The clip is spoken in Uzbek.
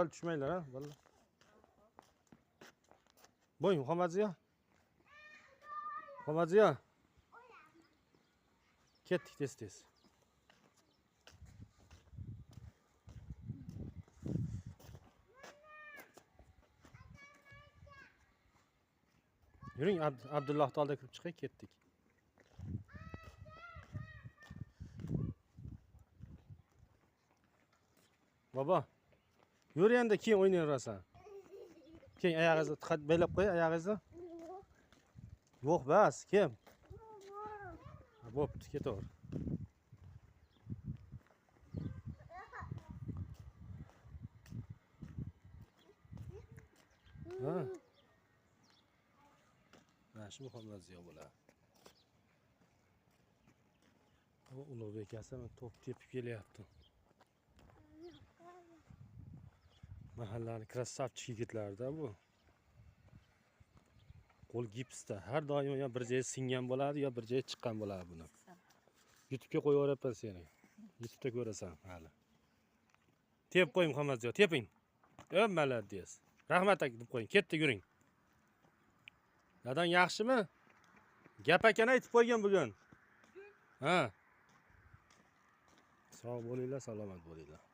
qil tushmanglar, ha, bolalar. Bo'y, Muhammadziyo. Muhammadziyo. Ketdik tez. Yuring, Abdullohni oldiga kirib chiqay, ketdik. Baba. Yur endi, keyin o'ynayverasan. Keyin oyog'ingizni tiqat belab qo'y, oyog'ingizni. Yo'q, bas, kim? Bo'pti, ketaver. Ha. Mana shu Muhammadziyo bo'ladi. Bu Ulug'bek aka top tepib kelyapti. Mahallani krasavchik yigitlarda bu. Qo'l gipsda. Har doim yo bir joyi singan bo'ladi, yo bir joyi chiqqan bo'ladi buni. YouTube'ga qo'yib yuboryapman seni. YouTube'da ko'rasan hali. Tep qo'y Muhammadziyo, teping. Malades. Rahmat aka deb qo'ying. Ketdi, yuring. Dadang yaxshimi? Gap akani aytib qo'ygan bugun. Ha. Sog' bo'linglar, salomat bo'linglar.